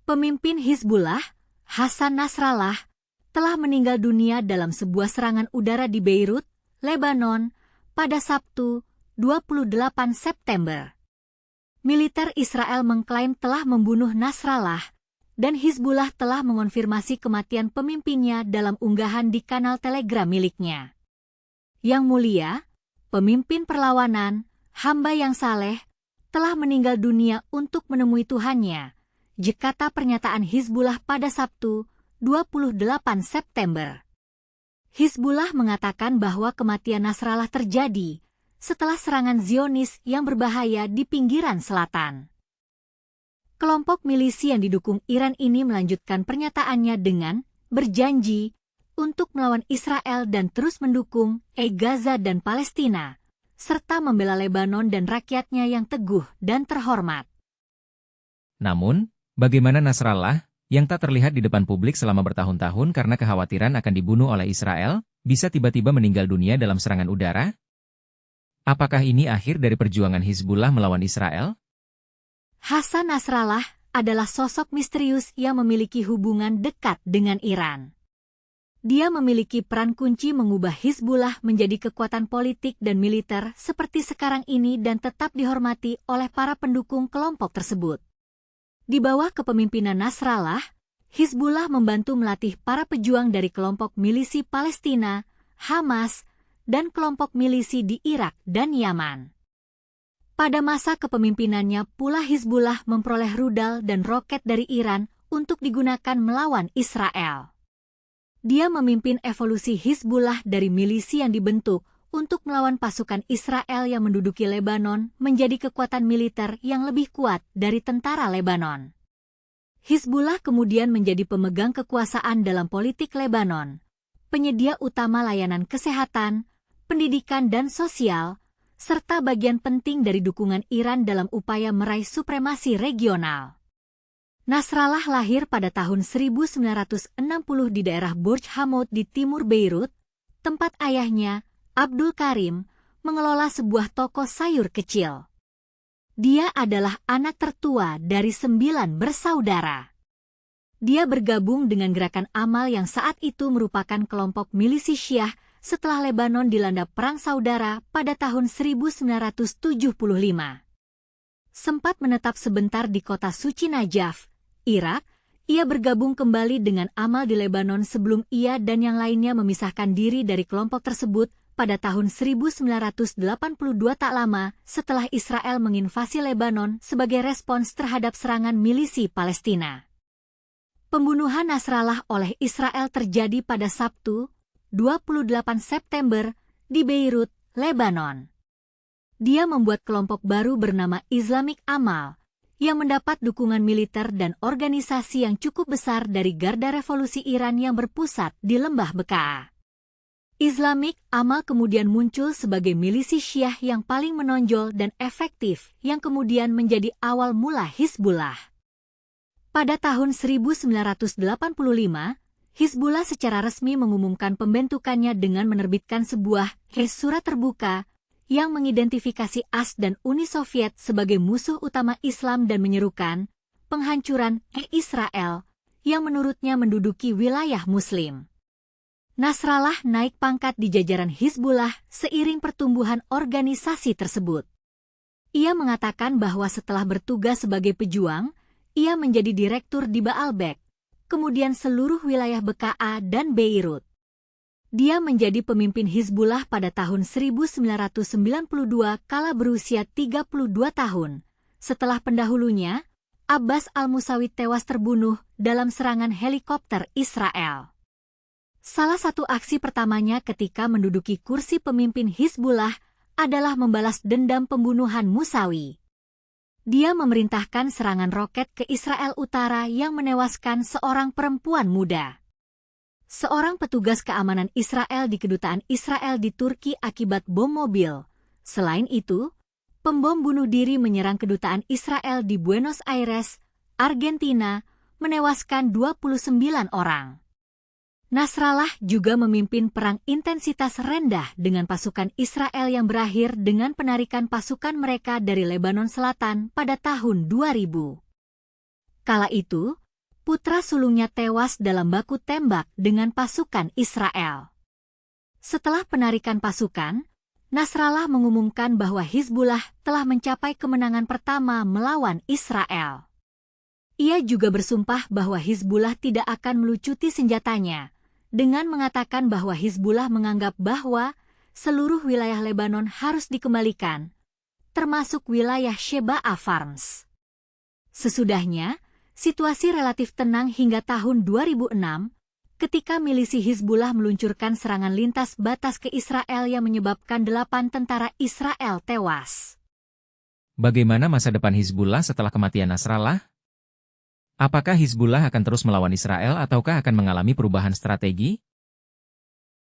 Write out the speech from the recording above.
Pemimpin Hizbullah, Hassan Nasrallah, telah meninggal dunia dalam sebuah serangan udara di Beirut, Lebanon, pada Sabtu, 28 September. Militer Israel mengklaim telah membunuh Nasrallah, dan Hizbullah telah mengonfirmasi kematian pemimpinnya dalam unggahan di kanal Telegram miliknya. Yang Mulia, pemimpin perlawanan, hamba yang saleh, telah meninggal dunia untuk menemui Tuhannya, jekata pernyataan Hizbullah pada Sabtu, 28 September. Hizbullah mengatakan bahwa kematian Nasrallah terjadi setelah serangan Zionis yang berbahaya di pinggiran selatan. Kelompok milisi yang didukung Iran ini melanjutkan pernyataannya dengan berjanji untuk melawan Israel dan terus mendukung Gaza dan Palestina, serta membela Lebanon dan rakyatnya yang teguh dan terhormat. Namun, bagaimana Nasrallah, yang tak terlihat di depan publik selama bertahun-tahun karena kekhawatiran akan dibunuh oleh Israel, bisa tiba-tiba meninggal dunia dalam serangan udara? Apakah ini akhir dari perjuangan Hizbullah melawan Israel? Hassan Nasrallah adalah sosok misterius yang memiliki hubungan dekat dengan Iran. Dia memiliki peran kunci mengubah Hizbullah menjadi kekuatan politik dan militer seperti sekarang ini dan tetap dihormati oleh para pendukung kelompok tersebut. Di bawah kepemimpinan Nasrallah, Hizbullah membantu melatih para pejuang dari kelompok milisi Palestina, Hamas, dan kelompok milisi di Irak dan Yaman. Pada masa kepemimpinannya pula Hizbullah memperoleh rudal dan roket dari Iran untuk digunakan melawan Israel. Dia memimpin evolusi Hizbullah dari milisi yang dibentuk untuk melawan pasukan Israel yang menduduki Lebanon menjadi kekuatan militer yang lebih kuat dari tentara Lebanon. Hizbullah kemudian menjadi pemegang kekuasaan dalam politik Lebanon, penyedia utama layanan kesehatan, pendidikan dan sosial, serta bagian penting dari dukungan Iran dalam upaya meraih supremasi regional. Nasrallah lahir pada tahun 1960 di daerah Burj Hammoud di timur Beirut, tempat ayahnya, Abdul Karim, mengelola sebuah toko sayur kecil. Dia adalah anak tertua dari 9 bersaudara. Dia bergabung dengan gerakan Amal yang saat itu merupakan kelompok milisi Syiah setelah Lebanon dilanda Perang Saudara pada tahun 1975. Sempat menetap sebentar di kota suci Najaf, Irak, ia bergabung kembali dengan Amal di Lebanon sebelum ia dan yang lainnya memisahkan diri dari kelompok tersebut pada tahun 1982 tak lama setelah Israel menginvasi Lebanon sebagai respons terhadap serangan milisi Palestina. Pembunuhan Nasrallah oleh Israel terjadi pada Sabtu, 28 September, di Beirut, Lebanon. Dia membuat kelompok baru bernama Islamic Amal, yang mendapat dukungan militer dan organisasi yang cukup besar dari Garda Revolusi Iran yang berpusat di Lembah Bekaa. Islamic Amal kemudian muncul sebagai milisi Syiah yang paling menonjol dan efektif yang kemudian menjadi awal mula Hizbullah. Pada tahun 1985, Hizbullah secara resmi mengumumkan pembentukannya dengan menerbitkan sebuah surat terbuka yang mengidentifikasi AS dan Uni Soviet sebagai musuh utama Islam dan menyerukan penghancuran Israel yang menurutnya menduduki wilayah Muslim. Nasrallah naik pangkat di jajaran Hizbullah seiring pertumbuhan organisasi tersebut. Ia mengatakan bahwa setelah bertugas sebagai pejuang, ia menjadi direktur di Baalbek, kemudian seluruh wilayah Bekaa dan Beirut. Dia menjadi pemimpin Hizbullah pada tahun 1992 kala berusia 32 tahun, setelah pendahulunya, Abbas al-Musawi tewas terbunuh dalam serangan helikopter Israel. Salah satu aksi pertamanya ketika menduduki kursi pemimpin Hizbullah adalah membalas dendam pembunuhan Musawi. Dia memerintahkan serangan roket ke Israel Utara yang menewaskan seorang perempuan muda. Seorang petugas keamanan Israel di kedutaan Israel di Turki akibat bom mobil. Selain itu, pembom bunuh diri menyerang kedutaan Israel di Buenos Aires, Argentina, menewaskan 29 orang. Nasrallah juga memimpin perang intensitas rendah dengan pasukan Israel yang berakhir dengan penarikan pasukan mereka dari Lebanon Selatan pada tahun 2000. Kala itu, putra sulungnya tewas dalam baku tembak dengan pasukan Israel. Setelah penarikan pasukan, Nasrallah mengumumkan bahwa Hizbullah telah mencapai kemenangan pertama melawan Israel. Ia juga bersumpah bahwa Hizbullah tidak akan melucuti senjatanya, dengan mengatakan bahwa Hizbullah menganggap bahwa seluruh wilayah Lebanon harus dikembalikan, termasuk wilayah Shebaa Farms. Sesudahnya, situasi relatif tenang hingga tahun 2006, ketika milisi Hizbullah meluncurkan serangan lintas batas ke Israel yang menyebabkan 8 tentara Israel tewas. Bagaimana masa depan Hizbullah setelah kematian Nasrallah? Apakah Hizbullah akan terus melawan Israel ataukah akan mengalami perubahan strategi?